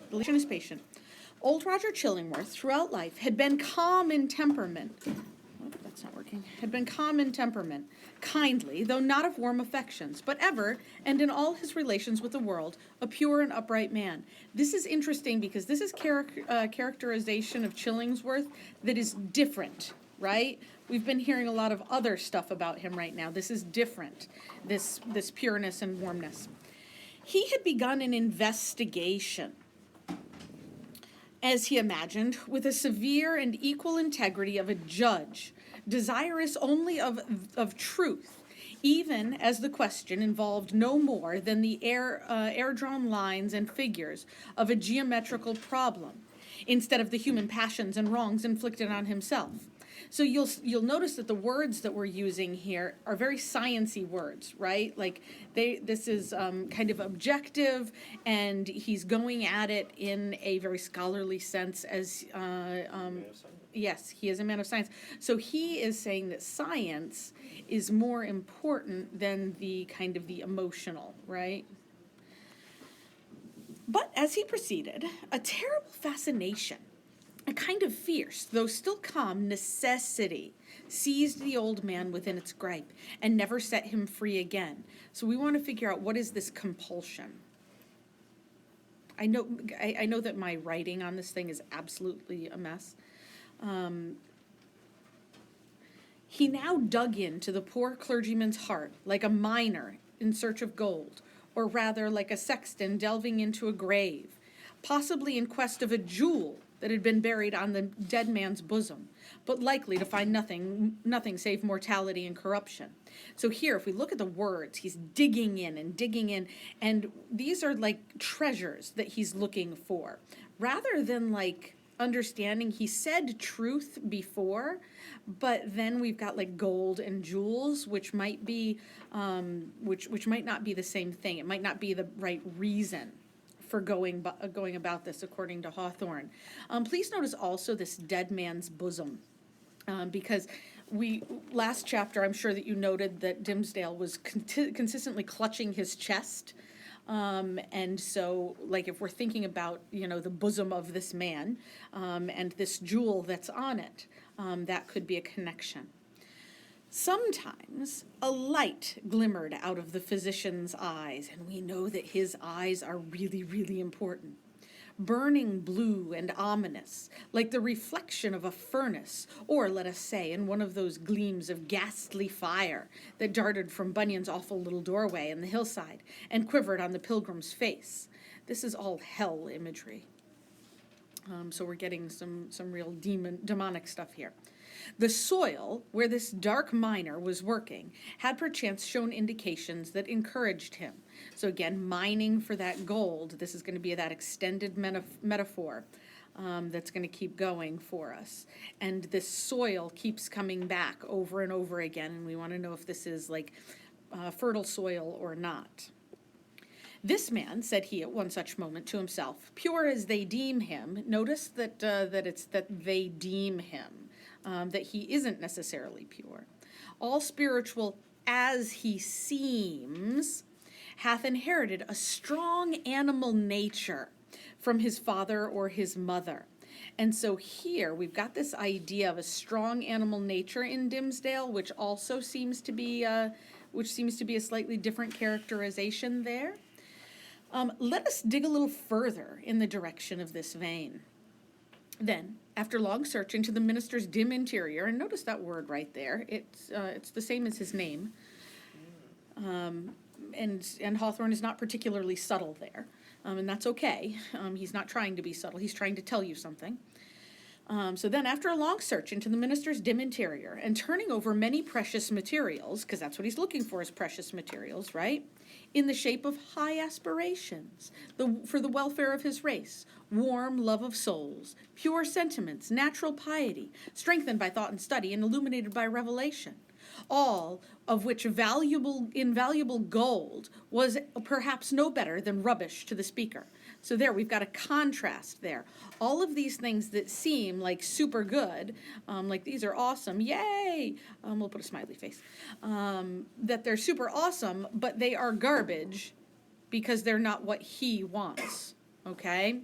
The leech and his patient. Old Roger Chillingworth, throughout life, had been calm in temperament. Oh, that's not working. Had been calm in temperament, kindly, though not of warm affections, but ever, and in all his relations with the world, a pure and upright man. This is interesting because this is characterization of Chillingworth that is different, right? We've been hearing a lot of other stuff about him right now. This is different, this pureness and warmness. He had begun an investigation, as he imagined, with a severe and equal integrity of a judge, desirous only of truth, even as the question involved no more than the air-drawn lines and figures of a geometrical problem, instead of the human passions and wrongs inflicted on himself. So you'll notice that the words that we're using here are very science-y words, right? Like this is kind of objective, and he's going at it in a very scholarly sense. As yes, he is a man of science. So he is saying that science is more important than the kind of the emotional, right? But as he proceeded, a terrible fascination, a kind of fierce, though still calm, necessity seized the old man within its gripe and never set him free again. So we want to figure out, what is this compulsion? I know that my writing on this thing is absolutely a mess. He now dug into the poor clergyman's heart like a miner in search of gold, or rather like a sexton delving into a grave, possibly in quest of a jewel that had been buried on the dead man's bosom, but likely to find nothing save mortality and corruption. So here, if we look at the words, he's digging in, and these are like treasures that he's looking for, rather than like understanding. He said truth before, but then we've got like gold and jewels, which might be, which might not be the same thing. It might not be the right reason for going about this, according to Hawthorne. Please notice also this dead man's bosom, because last chapter, I'm sure that you noted that Dimmesdale was consistently clutching his chest. And so, like, if we're thinking about, the bosom of this man, and this jewel that's on it, that could be a connection. Sometimes a light glimmered out of the physician's eyes, and we know that his eyes are really, really important. Burning blue and ominous, like the reflection of a furnace, or, let us say, in one of those gleams of ghastly fire that darted from Bunyan's awful little doorway in the hillside and quivered on the pilgrim's face. This is all hell imagery. So we're getting some real demonic stuff here. The soil where this dark miner was working had perchance shown indications that encouraged him. So again, mining for that gold, this is going to be that extended metaphor that's going to keep going for us. And this soil keeps coming back over and over again, and we want to know if this is like fertile soil or not. This man, said he at one such moment to himself, pure as they deem him. Notice that it's that they deem him, that he isn't necessarily pure. All spiritual as he seems, hath inherited a strong animal nature from his father or his mother. And so here we've got this idea of a strong animal nature in Dimmesdale, which also seems to be a slightly different characterization there. Let us dig a little further in the direction of this vein. Then, after long search into the minister's dim interior, and notice that word right there, it's the same as his name, and Hawthorne is not particularly subtle there, and that's okay. He's not trying to be subtle, he's trying to tell you something. So then, after a long search into the minister's dim interior, and turning over many precious materials, because that's what he's looking for, is precious materials, right? In the shape of high aspirations, for the welfare of his race, warm love of souls, pure sentiments, natural piety, strengthened by thought and study, and illuminated by revelation, all of which invaluable gold was perhaps no better than rubbish to the speaker. So there, we've got a contrast there. All of these things that seem like super good, like these are awesome, yay! We'll put a smiley face. That they're super awesome, but they are garbage because they're not what he wants, okay?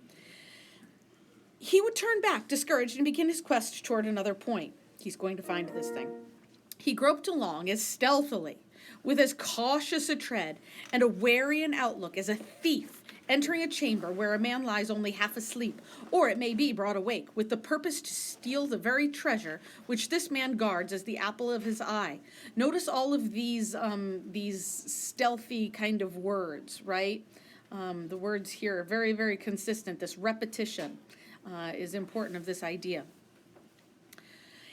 He would turn back, discouraged, and begin his quest toward another point. He's going to find this thing. He groped along as stealthily, with as cautious a tread and a wary an outlook as a thief entering a chamber where a man lies only half asleep, or it may be broad awake, with the purpose to steal the very treasure which this man guards as the apple of his eye. Notice all of these stealthy kind of words, right? The words here are very, very consistent. This repetition is important of this idea.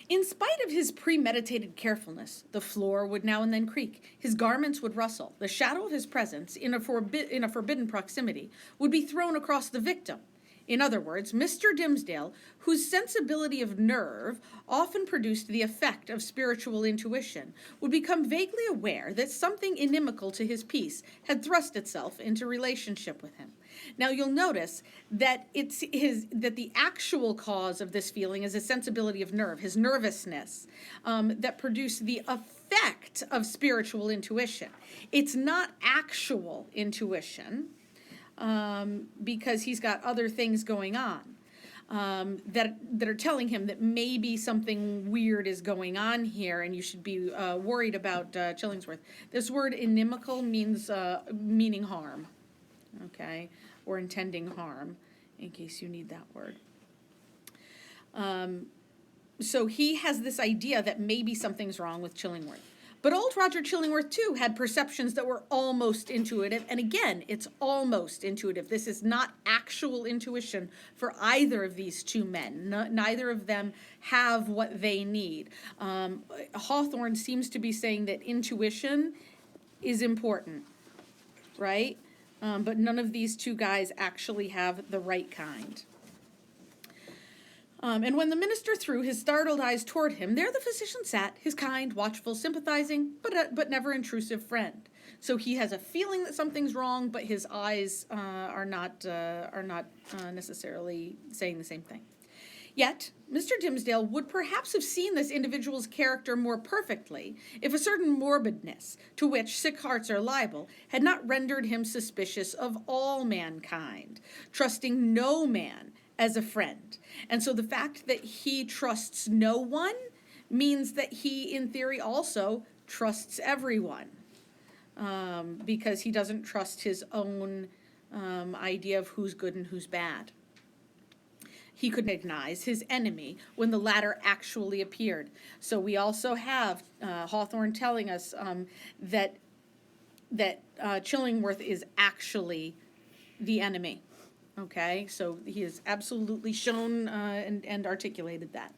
In spite of his premeditated carefulness, the floor would now and then creak, his garments would rustle, the shadow of his presence in a forbidden proximity would be thrown across the victim. In other words, Mr. Dimmesdale, whose sensibility of nerve often produced the effect of spiritual intuition, would become vaguely aware that something inimical to his peace had thrust itself into relationship with him. Now you'll notice that that the actual cause of this feeling is a sensibility of nerve, his nervousness, that produced the effect of spiritual intuition. It's not actual intuition, because he's got other things going on that are telling him that maybe something weird is going on here, and you should be worried about Chillingworth. This word inimical means meaning harm, okay, or intending harm, in case you need that word. So he has this idea that maybe something's wrong with Chillingworth. But old Roger Chillingworth, too, had perceptions that were almost intuitive. And again, it's almost intuitive. This is not actual intuition for either of these two men. Neither of them have what they need. Hawthorne seems to be saying that intuition is important, right? But none of these two guys actually have the right kind. And when the minister threw his startled eyes toward him, there the physician sat, his kind, watchful, sympathizing, but never intrusive friend. So he has a feeling that something's wrong, but his eyes are not necessarily saying the same thing. Yet, Mr. Dimmesdale would perhaps have seen this individual's character more perfectly if a certain morbidness, to which sick hearts are liable, had not rendered him suspicious of all mankind, trusting no man as a friend. And so the fact that he trusts no one means that he, in theory, also trusts everyone, because he doesn't trust his own idea of who's good and who's bad. He could recognize his enemy when the latter actually appeared. So we also have Hawthorne telling us that Chillingworth is actually the enemy. Okay, so he has absolutely shown and articulated that.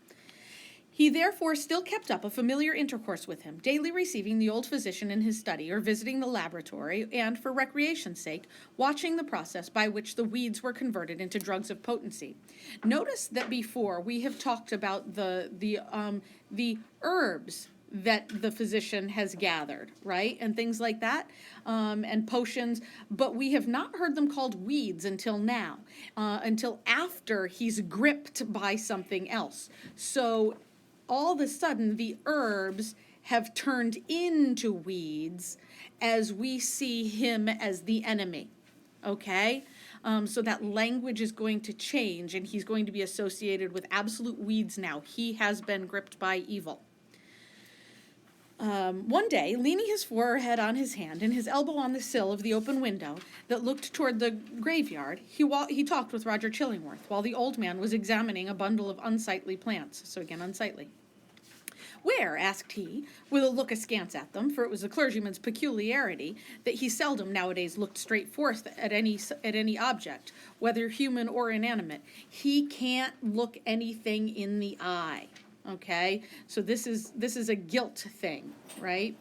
He therefore still kept up a familiar intercourse with him, daily receiving the old physician in his study or visiting the laboratory, and, for recreation's sake, watching the process by which the weeds were converted into drugs of potency. Notice that before we have talked about the herbs that the physician has gathered, right, and things like that, and potions, but we have not heard them called weeds until now, until after he's gripped by something else. So all of a sudden, the herbs have turned into weeds as we see him as the enemy, okay? So that language is going to change, and he's going to be associated with absolute weeds now. He has been gripped by evil. One day, leaning his forehead on his hand and his elbow on the sill of the open window that looked toward the graveyard, he talked with Roger Chillingworth while the old man was examining a bundle of unsightly plants. So again, unsightly. "Where?" asked he, with a look askance at them, for it was the clergyman's peculiarity that he seldom nowadays looked straight forth at any object, whether human or inanimate. He can't look anything in the eye. Okay, so this is a guilt thing, right?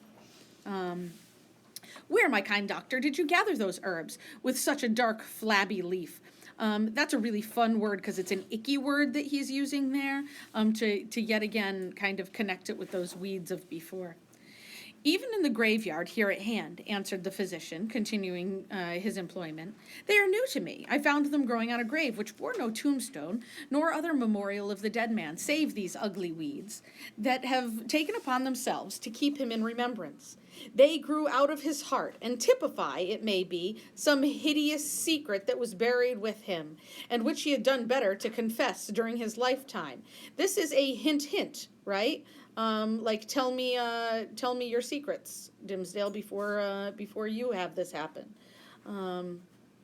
"Where, my kind doctor, did you gather those herbs with such a dark, flabby leaf?" That's a really fun word because it's an icky word that he's using there, to yet again kind of connect it with those weeds of before. Even in the graveyard here at hand, answered the physician, continuing his employment. They are new to me. I found them growing on a grave which bore no tombstone, nor other memorial of the dead man, save these ugly weeds, that have taken upon themselves to keep him in remembrance. They grew out of his heart, and typify, it may be, some hideous secret that was buried with him, and which he had done better to confess during his lifetime. This is a hint, right? Like tell me your secrets, Dimmesdale, before you have this happen,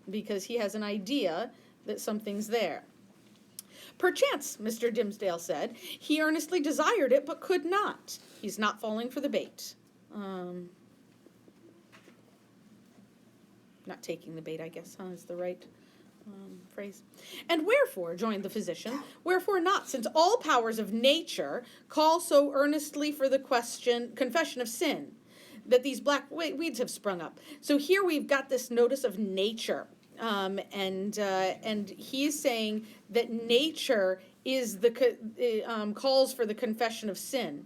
because he has an idea that something's there. Perchance, Mr. Dimmesdale said, he earnestly desired it, but could not. He's not falling for the bait. Not taking the bait, I guess, is the right phrase. And wherefore, joined the physician, wherefore not, since all powers of nature call so earnestly for the confession of sin, that these black weeds have sprung up. So here we've got this notice of nature, and he's saying that nature is calls for the confession of sin.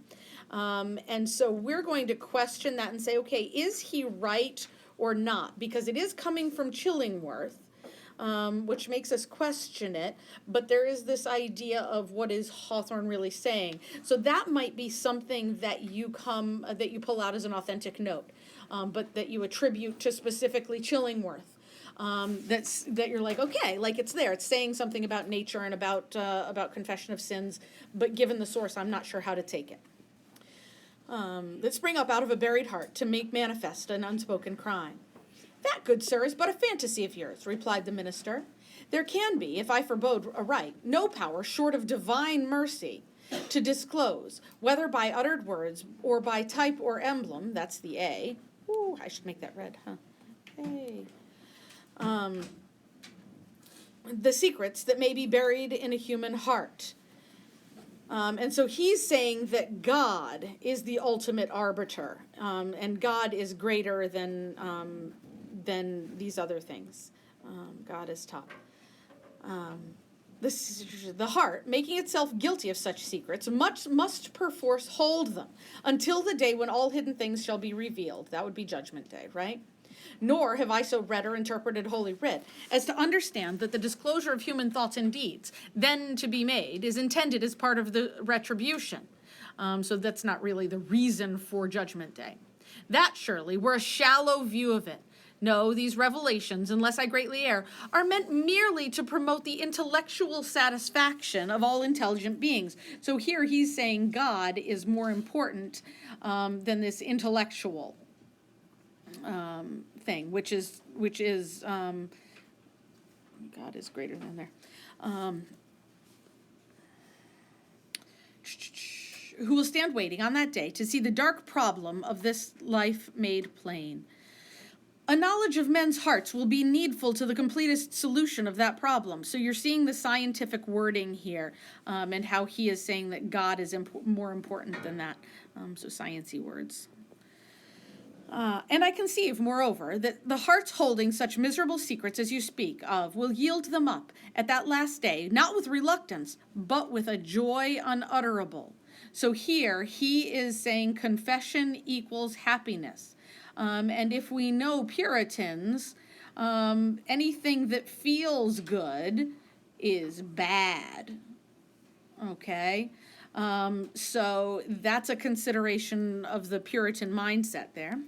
And so we're going to question that and say, okay, is he right or not? Because it is coming from Chillingworth, which makes us question it, but there is this idea of what is Hawthorne really saying. So that might be something that you pull out as an authentic note, but that you attribute to specifically Chillingworth. That you're like, okay, like it's there. It's saying something about nature and about confession of sins, but given the source, I'm not sure how to take it. That spring up out of a buried heart to make manifest an unspoken crime. That, good sir, is but a fantasy of yours, replied the minister. There can be, if I forbode aright, no power short of divine mercy to disclose, whether by uttered words or by type or emblem, that's the A. Ooh, I should make that red, huh? Hey. The secrets that may be buried in a human heart. And so he's saying that God is the ultimate arbiter, and God is greater than these other things. God is top. The heart, making itself guilty of such secrets, must perforce hold them until the day when all hidden things shall be revealed. That would be Judgment Day, right? Nor have I so read or interpreted Holy Writ as to understand that the disclosure of human thoughts and deeds, then to be made, is intended as part of the retribution. So that's not really the reason for Judgment Day. That, surely, were a shallow view of it. No, these revelations, unless I greatly err, are meant merely to promote the intellectual satisfaction of all intelligent beings. So here he's saying God is more important than this intellectual thing, which is God is greater than there. Who will stand waiting on that day to see the dark problem of this life made plain. A knowledge of men's hearts will be needful to the completest solution of that problem. So you're seeing the scientific wording here, and how he is saying that God is more important than that. So sciencey words. And I conceive, moreover, that the hearts holding such miserable secrets as you speak of will yield them up at that last day, not with reluctance, but with a joy unutterable. So here he is saying confession equals happiness. And if we know Puritans, anything that feels good is bad. Okay? So that's a consideration of the Puritan mindset there.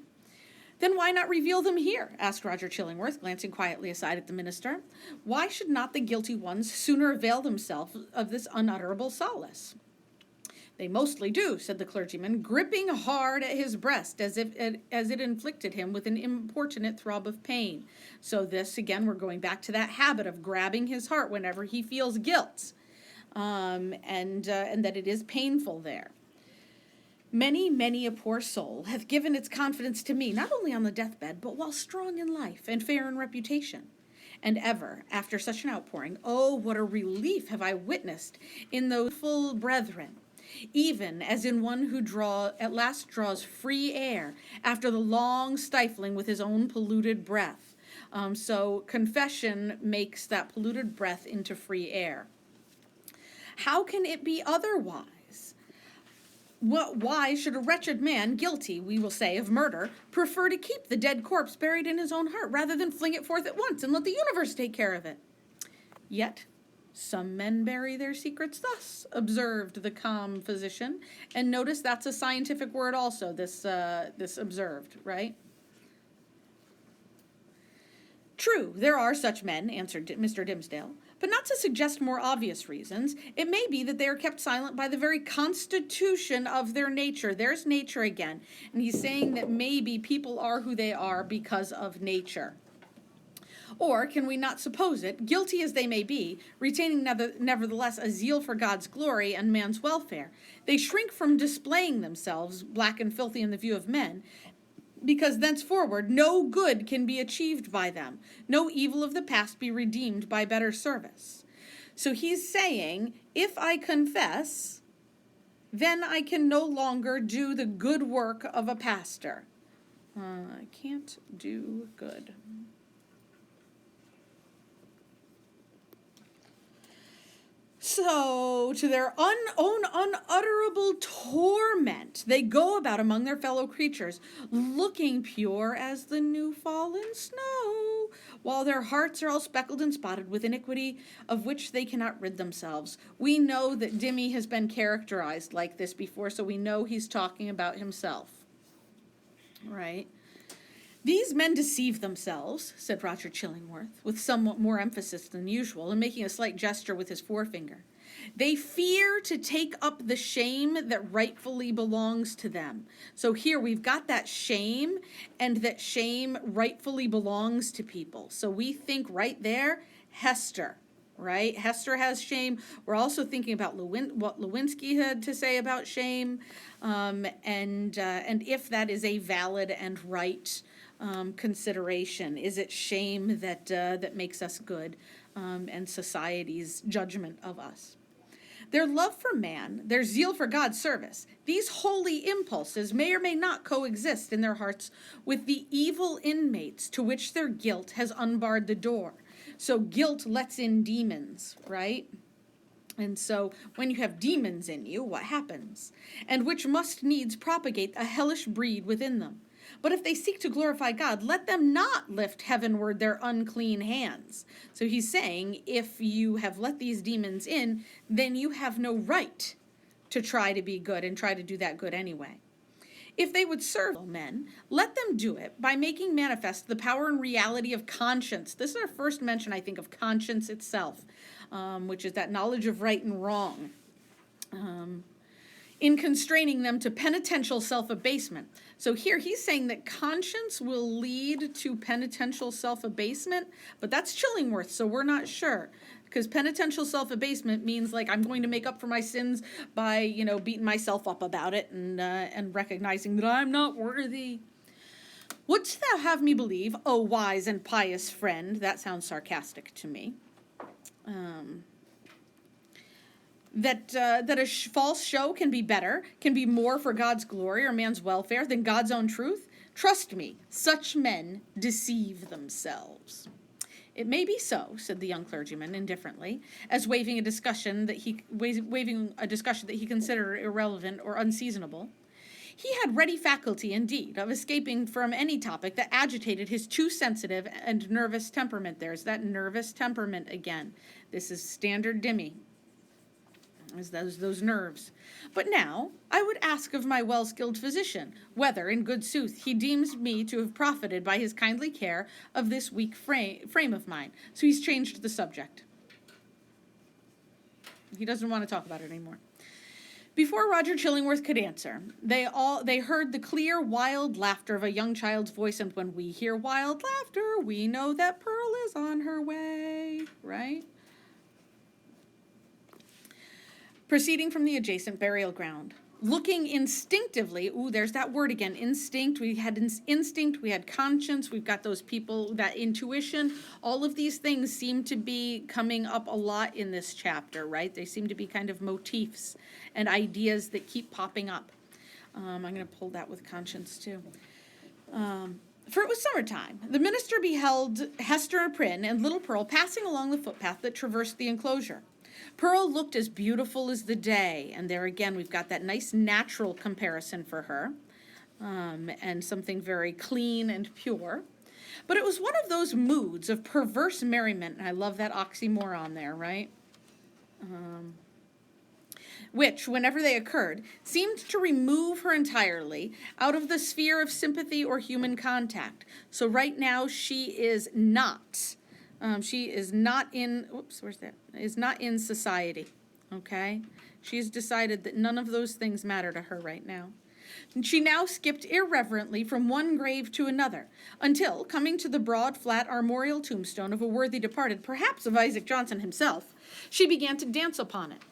Then why not reveal them here? Asked Roger Chillingworth, glancing quietly aside at the minister. Why should not the guilty ones sooner avail themselves of this unutterable solace? They mostly do, said the clergyman, gripping hard at his breast as it inflicted him with an importunate throb of pain. So this, again, we're going back to that habit of grabbing his heart whenever he feels guilt, and that it is painful there. Many, many a poor soul hath given its confidence to me, not only on the deathbed, but while strong in life and fair in reputation. And ever, after such an outpouring, oh, what a relief have I witnessed in those full brethren, even as in one who at last draws free air after the long stifling with his own polluted breath. So confession makes that polluted breath into free air. How can it be otherwise? Why should a wretched man, guilty, we will say, of murder, prefer to keep the dead corpse buried in his own heart rather than fling it forth at once and let the universe take care of it? Yet some men bury their secrets thus, observed the calm physician. And notice that's a scientific word also, this observed, right? True, there are such men, answered Mr. Dimmesdale, but not to suggest more obvious reasons. It may be that they are kept silent by the very constitution of their nature. There's nature again. And he's saying that maybe people are who they are because of nature. Or can we not suppose it, guilty as they may be, retaining nevertheless a zeal for God's glory and man's welfare, they shrink from displaying themselves, black and filthy in the view of men, because thenceforward no good can be achieved by them, no evil of the past be redeemed by better service. So he's saying, if I confess, then I can no longer do the good work of a pastor. I can't do good. So, to their own unutterable torment, they go about among their fellow creatures, looking pure as the new fallen snow, while their hearts are all speckled and spotted with iniquity of which they cannot rid themselves. We know that Dimmy has been characterized like this before, so we know he's talking about himself, right? These men deceive themselves, said Roger Chillingworth, with somewhat more emphasis than usual, and making a slight gesture with his forefinger. They fear to take up the shame that rightfully belongs to them. So here we've got that shame, and that shame rightfully belongs to people. So we think right there, Hester, right? Hester has shame. We're also thinking about what Lewinsky had to say about shame, and if that is a valid and right consideration. Is it shame that makes us good, and society's judgment of us? Their love for man, their zeal for God's service, these holy impulses may or may not coexist in their hearts with the evil inmates to which their guilt has unbarred the door. So guilt lets in demons, right? And so when you have demons in you, what happens? And which must needs propagate a hellish breed within them. But if they seek to glorify God, let them not lift heavenward their unclean hands. So he's saying, if you have let these demons in, then you have no right to try to be good and try to do that good anyway. If they would serve men, let them do it by making manifest the power and reality of conscience. This is our first mention, I think, of conscience itself, which is that knowledge of right and wrong. In constraining them to penitential self-abasement. So here he's saying that conscience will lead to penitential self-abasement, but that's Chillingworth, so we're not sure. Because penitential self-abasement means like I'm going to make up for my sins by, beating myself up about it and recognizing that I'm not worthy. Wouldst thou have me believe, O wise and pious friend, that sounds sarcastic to me, that a false show can be better, can be more for God's glory or man's welfare than God's own truth? Trust me, such men deceive themselves. It may be so, said the young clergyman indifferently, as waiving a discussion that he considered irrelevant or unseasonable. He had ready faculty, indeed, of escaping from any topic that agitated his too sensitive and nervous temperament. There's that nervous temperament again. This is standard Dimmy. As those nerves. But now I would ask of my well-skilled physician whether, in good sooth, he deems me to have profited by his kindly care of this weak frame of mine. So he's changed the subject. He doesn't want to talk about it anymore. Before Roger Chillingworth could answer, they heard the clear, wild laughter of a young child's voice, and when we hear wild laughter, we know that Pearl is on her way, right? Proceeding from the adjacent burial ground, looking instinctively, there's that word again, instinct. We had instinct, we had conscience, we've got those people, that intuition. All of these things seem to be coming up a lot in this chapter, right? They seem to be kind of motifs and ideas that keep popping up. I'm going to pull that with conscience too. For it was summertime. The minister beheld Hester Prynne and little Pearl passing along the footpath that traversed the enclosure. Pearl looked as beautiful as the day, and there again we've got that nice natural comparison for her, and something very clean and pure. But it was one of those moods of perverse merriment, and I love that oxymoron there, right? Which, whenever they occurred, seemed to remove her entirely out of the sphere of sympathy or human contact. So right now she is not in, is not in society, okay? She's decided that none of those things matter to her right now. And she now skipped irreverently from one grave to another, until, coming to the broad, flat, armorial tombstone of a worthy departed, perhaps of Isaac Johnson himself, she began to dance upon it.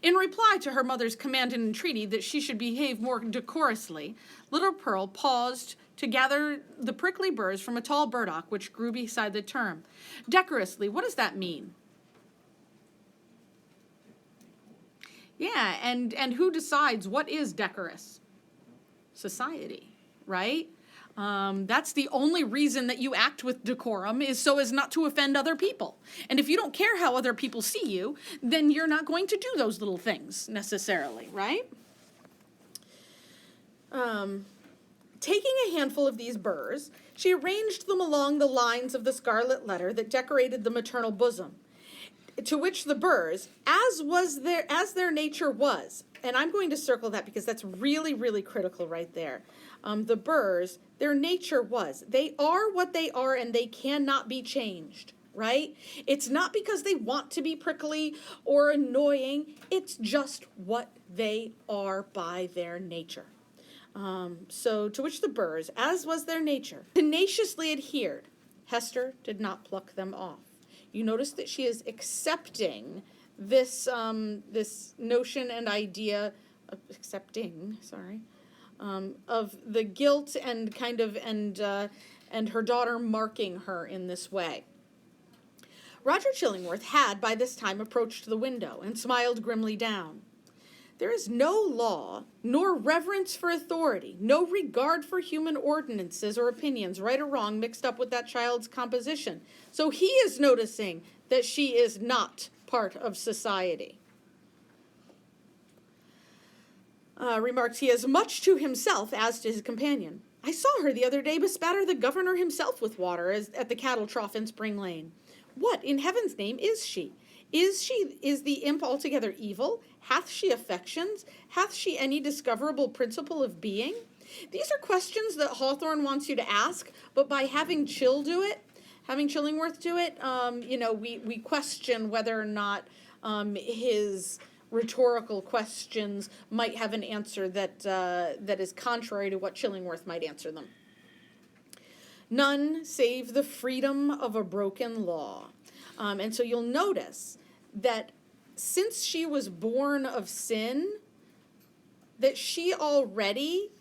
In reply to her mother's command and entreaty that she should behave more decorously, little Pearl paused to gather the prickly burrs from a tall burdock which grew beside the term. Decorously, what does that mean? Yeah, and who decides what is decorous? Society, right? That's the only reason that you act with decorum, is so as not to offend other people. And if you don't care how other people see you, then you're not going to do those little things necessarily, right? Taking a handful of these burrs, she arranged them along the lines of the scarlet letter that decorated the maternal bosom, to which the burrs, as their nature was, and I'm going to circle that because that's really, really critical right there. The burrs, their nature was, they are what they are and they cannot be changed, right? It's not because they want to be prickly or annoying. It's just what they are by their nature. So to which the burrs, as was their nature, tenaciously adhered. Hester did not pluck them off. You notice that she is accepting this this notion and idea of of the guilt and kind of and her daughter marking her in this way. Roger Chillingworth had by this time approached the window and smiled grimly down. There is no law, nor reverence for authority, no regard for human ordinances or opinions, right or wrong, mixed up with that child's composition. So he is noticing that she is not part of society. Remarks he as much to himself as to his companion. I saw her the other day bespatter the governor himself with water at the cattle trough in Spring Lane. What, in heaven's name, is she? Is the imp altogether evil? Hath she affections? Hath she any discoverable principle of being? These are questions that Hawthorne wants you to ask, but by having Chillingworth do it, we question whether or not his rhetorical questions might have an answer that is contrary to what Chillingworth might answer them. None save the freedom of a broken law. And so you'll notice that since she was born of sin, that she already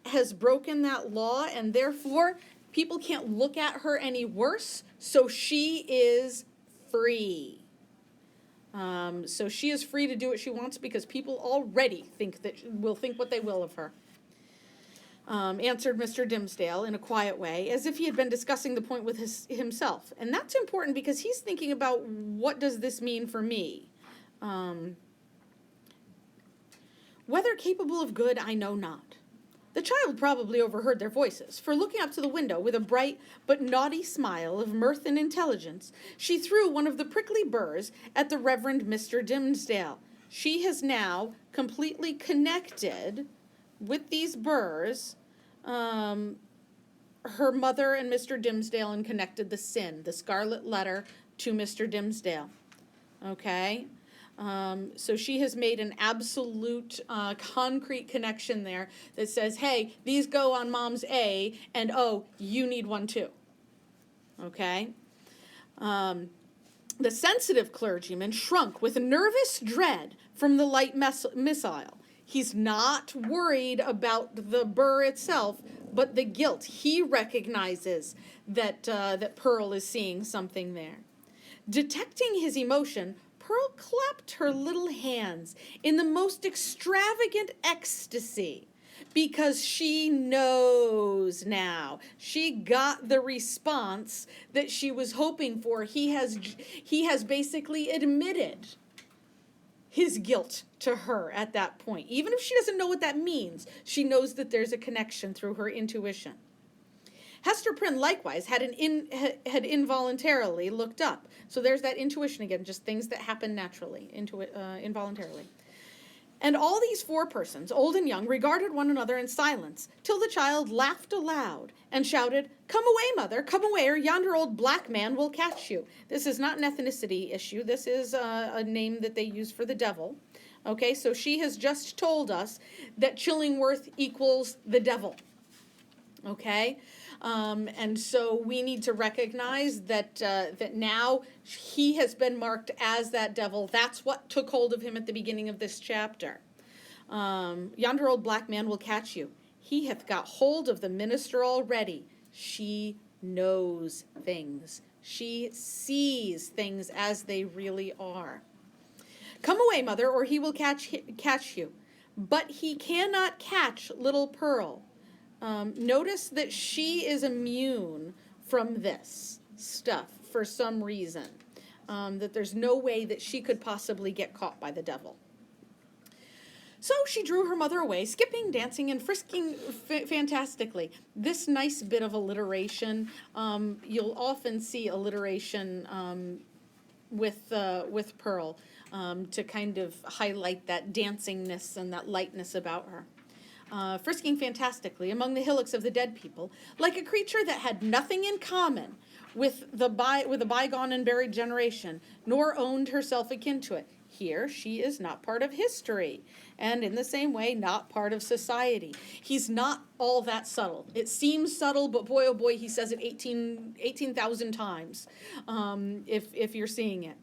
has broken that law, and therefore people can't look at her any worse, so she is free. So she is free to do what she wants because people already will think what they will of her. Answered Mr. Dimmesdale in a quiet way, as if he had been discussing the point with himself. And that's important because he's thinking about, what does this mean for me? Whether capable of good, I know not. The child probably overheard their voices, for looking up to the window with a bright but naughty smile of mirth and intelligence, she threw one of the prickly burrs at the Reverend Mr. Dimmesdale. She has now completely connected with these burrs her mother and Mr. Dimmesdale, and connected the sin, the scarlet letter, to Mr. Dimmesdale. Okay? So she has made an absolute concrete connection there that says, hey, these go on mom's A, and oh, you need one too. Okay? The sensitive clergyman shrunk with nervous dread from the light missile. He's not worried about the burr itself, but the guilt. He recognizes that Pearl is seeing something there. Detecting his emotion, Pearl clapped her little hands in the most extravagant ecstasy because she knows now. She got the response that she was hoping for. He has basically admitted his guilt to her at that point. Even if she doesn't know what that means, she knows that there's a connection through her intuition. Hester Prynne likewise had involuntarily looked up. So there's that intuition again, just things that happen naturally, involuntarily. And all these four persons, old and young, regarded one another in silence, till the child laughed aloud and shouted, "Come away, mother, come away, or yonder old black man will catch you." This is not an ethnicity issue. This is a name that they use for the devil. Okay, so she has just told us that Chillingworth equals the devil. Okay, and so we need to recognize that that now he has been marked as that devil. That's what took hold of him at the beginning of this chapter. Yonder old black man will catch you. He hath got hold of the minister already. She knows things. She sees things as they really are. Come away, mother, or he will catch you. But he cannot catch little Pearl. Notice that she is immune from this stuff for some reason, that there's no way that she could possibly get caught by the devil. So she drew her mother away, skipping, dancing, and frisking fantastically. This nice bit of alliteration, you'll often see alliteration with Pearl to kind of highlight that dancingness and that lightness about her. Frisking fantastically among the hillocks of the dead people, like a creature that had nothing in common with a bygone and buried generation, nor owned herself akin to it. Here, she is not part of history, and in the same way, not part of society. He's not all that subtle. It seems subtle, but boy, oh boy, he says it 18,000 times, if you're seeing it.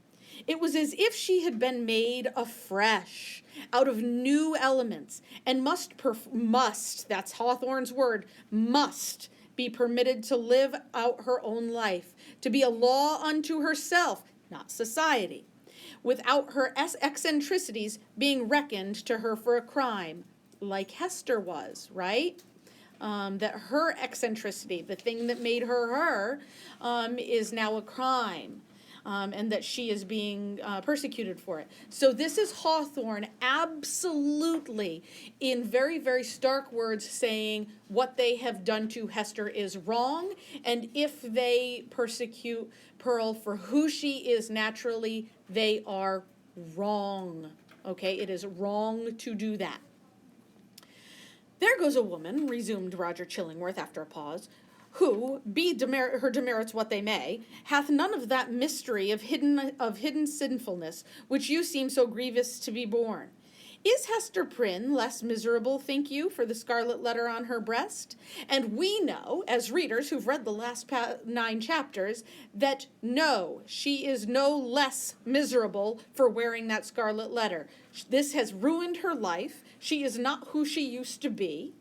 It was as if she had been made afresh, out of new elements, and must, that's Hawthorne's word, must be permitted to live out her own life, to be a law unto herself, not society, without her eccentricities being reckoned to her for a crime, like Hester was, right? That her eccentricity, the thing that made her, is now a crime. And that she is being persecuted for it. So this is Hawthorne absolutely, in very, very stark words, saying what they have done to Hester is wrong, and if they persecute Pearl for who she is naturally, they are wrong. Okay, it is wrong to do that. There goes a woman, resumed Roger Chillingworth after a pause, who, be her demerits what they may, hath none of that mystery of hidden sinfulness, which you seem so grievous to be borne. Is Hester Prynne less miserable, think you, for the scarlet letter on her breast? And we know, as readers who've read the last 9 chapters, that no, she is no less miserable for wearing that scarlet letter. This has ruined her life. She is not who she used to be.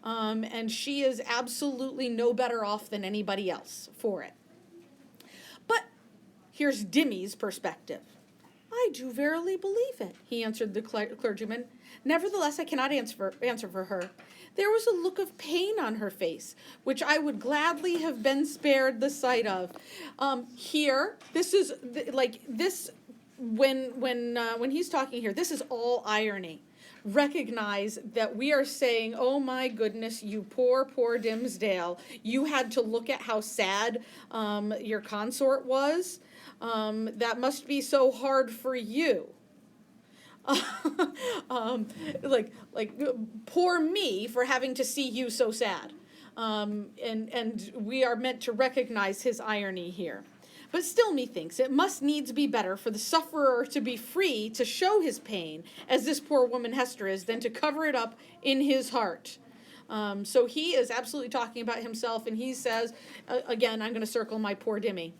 And she is absolutely no better off than anybody else for it. But here's Dimmy's perspective. I do verily believe it, he answered the clergyman. Nevertheless, I cannot answer for her. There was a look of pain on her face, which I would gladly have been spared the sight of. Here, this is like this. When he's talking here, this is all irony. Recognize that we are saying, oh my goodness, you poor, poor Dimmesdale, you had to look at how sad your consort was. That must be so hard for you. Like poor me for having to see you so sad. And we are meant to recognize his irony here. But still, methinks, it must needs be better for the sufferer to be free to show his pain, as this poor woman Hester is, than to cover it up in his heart. So he is absolutely talking about himself, and he says, again, I'm going to circle my poor Dimmy.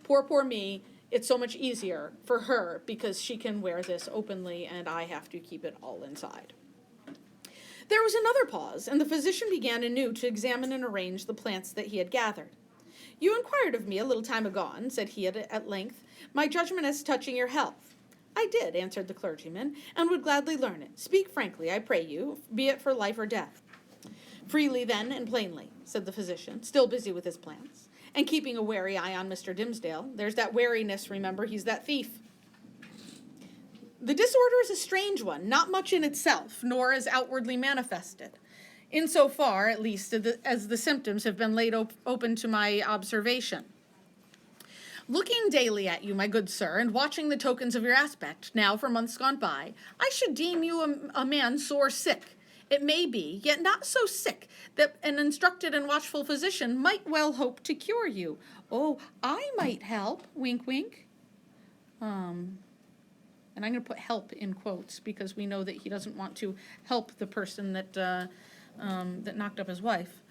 Poor me, it's so much easier for her because she can wear this openly, and I have to keep it all inside. There was another pause, and the physician began anew to examine and arrange the plants that he had gathered. You inquired of me a little time agone, said he at length, my judgment as touching your health. I did, answered the clergyman, and would gladly learn it. Speak frankly, I pray you, be it for life or death. Freely then and plainly, said the physician, still busy with his plants, and keeping a wary eye on Mr. Dimmesdale. There's that wariness, remember, he's that thief. The disorder is a strange one, not much in itself, nor is outwardly manifested, insofar, at least, as the symptoms have been laid open to my observation. Looking daily at you, my good sir, and watching the tokens of your aspect, now for months gone by, I should deem you a man sore sick. It may be, yet not so sick, that an instructed and watchful physician might well hope to cure you. Oh, I might help, wink, wink. And I'm going to put help in quotes, because we know that he doesn't want to help the person that knocked up his wife.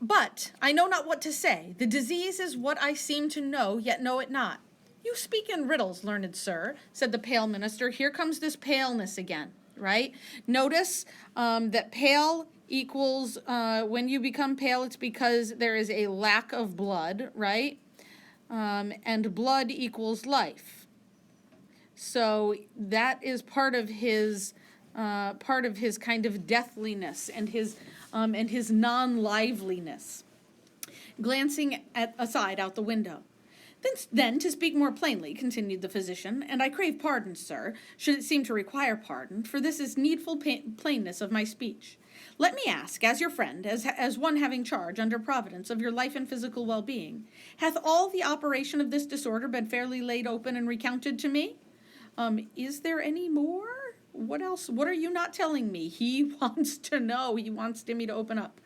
But I know not what to say. The disease is what I seem to know, yet know it not. You speak in riddles, learned sir, said the pale minister. Here comes this paleness again, right? Notice that pale equals, when you become pale, it's because there is a lack of blood, right? And blood equals life. So that is part of his kind of deathliness and his non-liveliness. Glancing aside out the window. Then, to speak more plainly, continued the physician, and I crave pardon, sir, should it seem to require pardon, for this is needful plainness of my speech. Let me ask, as your friend, as one having charge under providence of your life and physical well-being, hath all the operation of this disorder been fairly laid open and recounted to me? Is there any more? What else? What are you not telling me? He wants to know. He wants Dimmy to open up.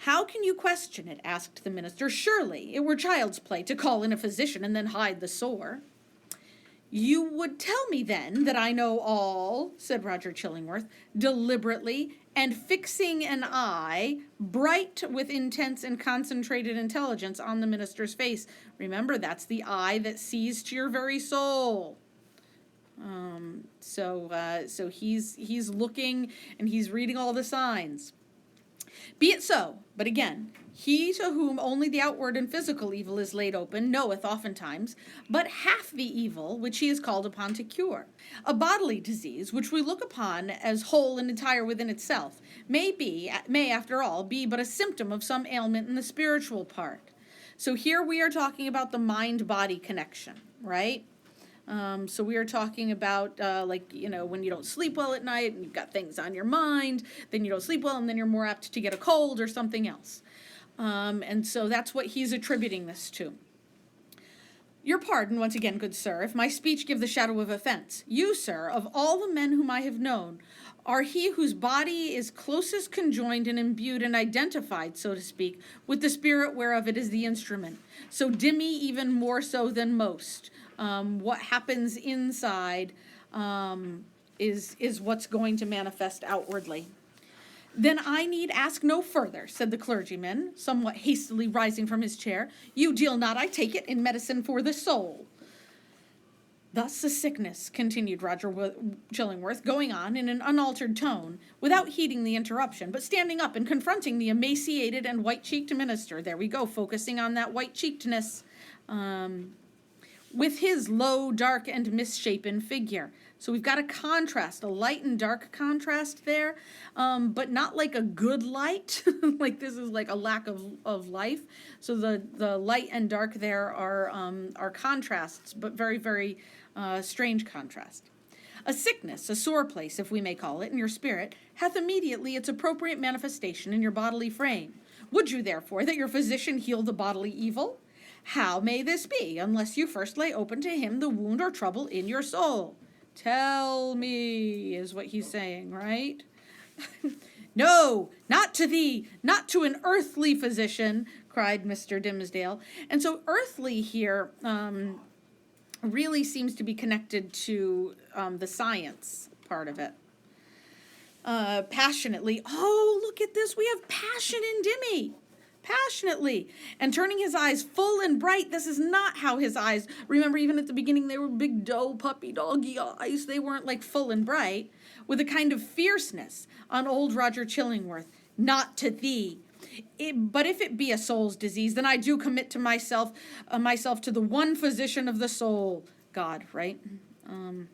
How can you question it? Asked the minister. Surely it were child's play to call in a physician and then hide the sore. You would tell me then that I know all, said Roger Chillingworth, deliberately, and fixing an eye, bright with intense and concentrated intelligence, on the minister's face. Remember, that's the eye that sees to your very soul. So he's looking and he's reading all the signs. Be it so, but again, he to whom only the outward and physical evil is laid open knoweth oftentimes but half the evil which he is called upon to cure. A bodily disease, which we look upon as whole and entire within itself, may after all be but a symptom of some ailment in the spiritual part. So here we are talking about the mind-body connection, right? So we are talking about, when you don't sleep well at night and you've got things on your mind, then you don't sleep well and then you're more apt to get a cold or something else. And so that's what he's attributing this to. Your pardon, once again, good sir, if my speech give the shadow of offense. You, sir, of all the men whom I have known, are he whose body is closest conjoined and imbued and identified, so to speak, with the spirit whereof it is the instrument. So Dimmy even more so than most. What happens inside is what's going to manifest outwardly. Then I need ask no further, said the clergyman, somewhat hastily rising from his chair. You deal not, I take it, in medicine for the soul. Thus the sickness, continued Roger Chillingworth, going on in an unaltered tone, without heeding the interruption, but standing up and confronting the emaciated and white-cheeked minister. There we go, focusing on that white-cheekedness. With his low, dark, and misshapen figure. So we've got a contrast, a light and dark contrast there, but not like a good light, like this is like a lack of life. So the light and dark there are contrasts, but very, very strange contrast. A sickness, a sore place, if we may call it, in your spirit, hath immediately its appropriate manifestation in your bodily frame. Would you, therefore, that your physician heal the bodily evil? How may this be, unless you first lay open to him the wound or trouble in your soul? Tell me, is what he's saying, right? No, not to thee, not to an earthly physician, cried Mr. Dimmesdale. And so earthly here really seems to be connected to the science part of it. Passionately, oh, look at this, we have passion in Dimmy. Passionately, and turning his eyes full and bright. This is not how his eyes, remember, even at the beginning, they were big doe puppy doggy eyes. They weren't like full and bright, with a kind of fierceness on old Roger Chillingworth. Not to thee. But if it be a soul's disease, then I do commit to myself to the one physician of the soul, God, right? And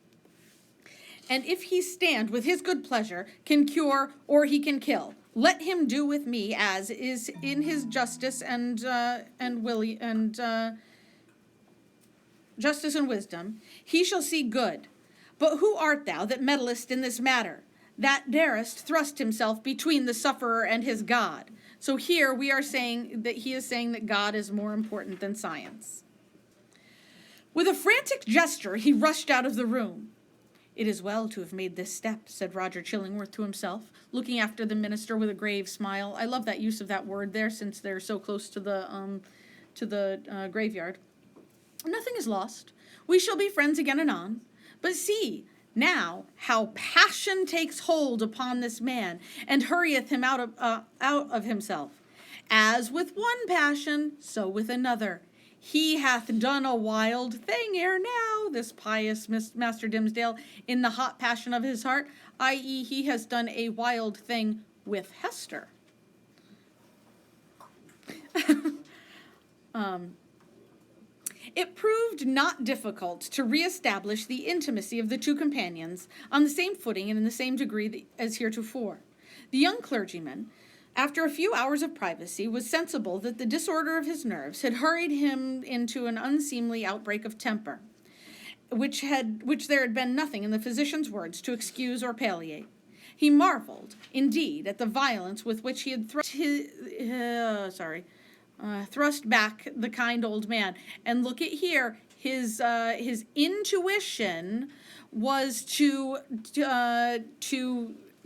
if he stand with his good pleasure, can cure or he can kill. Let him do with me as is in his justice and justice and wisdom, he shall see good. But who art thou that meddlest in this matter, that darest thrust himself between the sufferer and his God? So here we are saying that he is saying that God is more important than science. With a frantic gesture, he rushed out of the room. It is well to have made this step, said Roger Chillingworth to himself, looking after the minister with a grave smile. I love that use of that word there, since they're so close to the graveyard. Nothing is lost. We shall be friends again anon. But see, now, how passion takes hold upon this man, and hurrieth him out of himself. As with one passion, so with another. He hath done a wild thing ere now, this pious Master Dimmesdale, in the hot passion of his heart, i.e., he has done a wild thing with Hester. It proved not difficult to reestablish the intimacy of the two companions on the same footing and in the same degree as heretofore. The young clergyman, after a few hours of privacy, was sensible that the disorder of his nerves had hurried him into an unseemly outbreak of temper, which there had been nothing in the physician's words to excuse or palliate. He marveled, indeed, at the violence with which he had thrust back the kind old man. And look at here, his intuition was to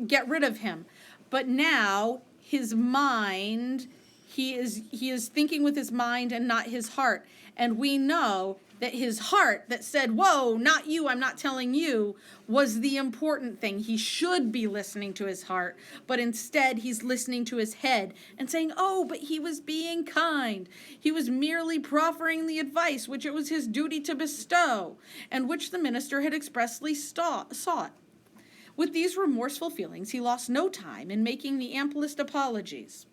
get rid of him, but now his mind, he is thinking with his mind and not his heart. And we know that his heart that said, whoa, not you, I'm not telling you, was the important thing. He should be listening to his heart, but instead he's listening to his head and saying, oh, but he was being kind. He was merely proffering the advice which it was his duty to bestow, and which the minister had expressly sought. With these remorseful feelings, he lost no time in making the amplest apologies,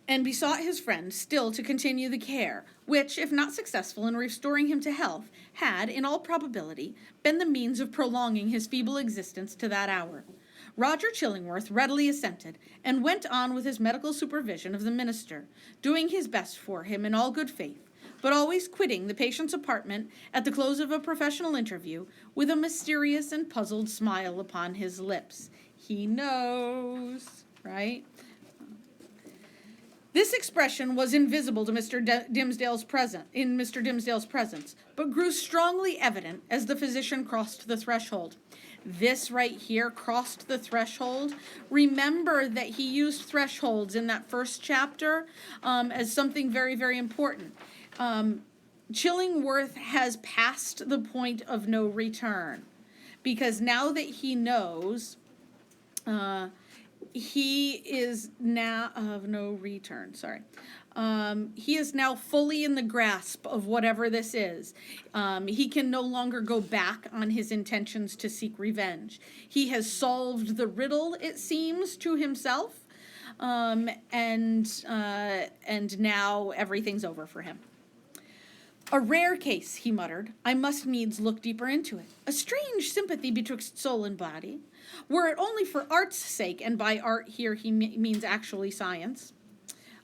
and besought his friend still to continue the care, which, if not successful in restoring him to health, had, in all probability, been the means of prolonging his feeble existence to that hour. Roger Chillingworth readily assented, and went on with his medical supervision of the minister, doing his best for him in all good faith, but always quitting the patient's apartment at the close of a professional interview with a mysterious and puzzled smile upon his lips. He knows, right? This expression was invisible to Mr. Dimmesdale's presence, but grew strongly evident as the physician crossed the threshold. This right here crossed the threshold. Remember that he used thresholds in that first chapter as something very, very important. Chillingworth has passed the point of no return, because now that he knows, he is now of no return, he is now fully in the grasp of whatever this is. He can no longer go back on his intentions to seek revenge. He has solved the riddle, it seems, to himself, and now everything's over for him. A rare case, he muttered. I must needs look deeper into it. A strange sympathy betwixt soul and body. Were it only for art's sake, and by art here he means actually science,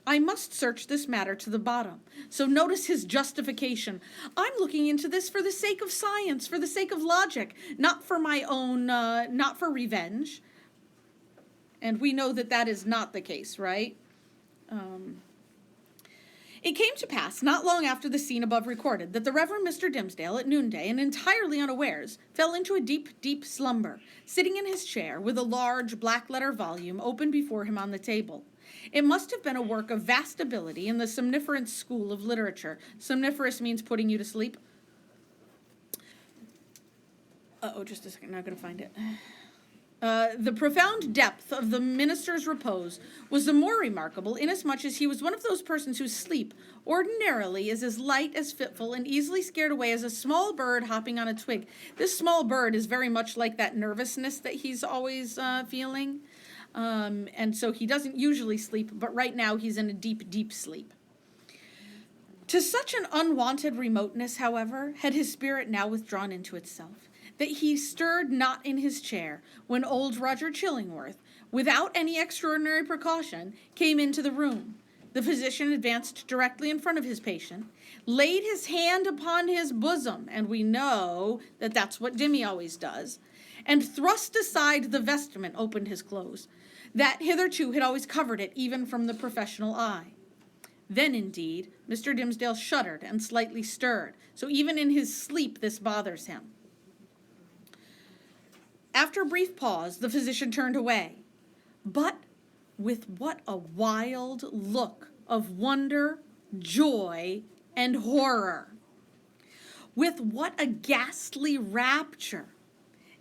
I must search this matter to the bottom. So notice his justification. I'm looking into this for the sake of science, for the sake of logic, not for my own, not for revenge. And we know that that is not the case, right? It came to pass, not long after the scene above recorded, that the Reverend Mr. Dimmesdale, at noonday, and entirely unawares, fell into a deep, deep slumber, sitting in his chair with a large black-letter volume open before him on the table. It must have been a work of vast ability in the somniferous school of literature. Somniferous means putting you to sleep. Just a second, now I'm going to find it. The profound depth of the minister's repose was the more remarkable, inasmuch as he was one of those persons whose sleep ordinarily is as light, as fitful, and easily scared away as a small bird hopping on a twig. This small bird is very much like that nervousness that he's always feeling, and so he doesn't usually sleep, but right now he's in a deep, deep sleep. To such an unwonted remoteness, however, had his spirit now withdrawn into itself, that he stirred not in his chair when old Roger Chillingworth, without any extraordinary precaution, came into the room. The physician advanced directly in front of his patient, laid his hand upon his bosom, and we know that that's what Dimmy always does, and thrust aside the vestment, opened his clothes, that hitherto had always covered it, even from the professional eye. Then, indeed, Mr. Dimmesdale shuddered and slightly stirred, so even in his sleep this bothers him. After a brief pause, the physician turned away, but with what a wild look of wonder, joy, and horror. With what a ghastly rapture,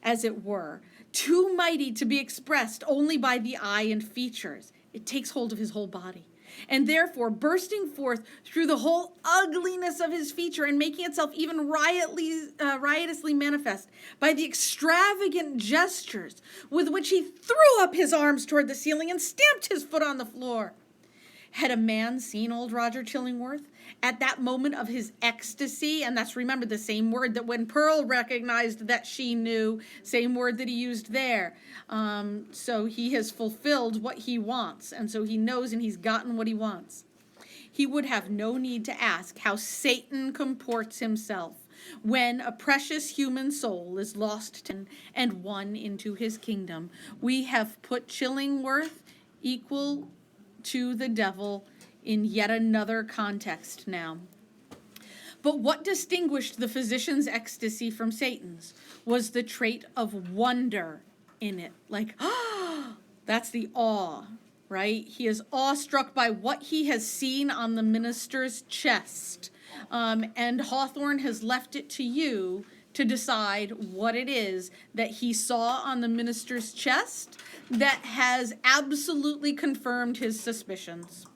as it were, too mighty to be expressed only by the eye and features. It takes hold of his whole body, and therefore bursting forth through the whole ugliness of his feature and making itself even riotously manifest by the extravagant gestures with which he threw up his arms toward the ceiling and stamped his foot on the floor. Had a man seen old Roger Chillingworth at that moment of his ecstasy, and that's, remember, the same word that when Pearl recognized that she knew, same word that he used there. So he has fulfilled what he wants, and so he knows and he's gotten what he wants. He would have no need to ask how Satan comports himself when a precious human soul is lost and won into his kingdom. We have put Chillingworth equal to the devil in yet another context now. But what distinguished the physician's ecstasy from Satan's was the trait of wonder in it. Like, that's the awe, right? He is awestruck by what he has seen on the minister's chest. And Hawthorne has left it to you to decide what it is that he saw on the minister's chest that has absolutely confirmed his suspicions.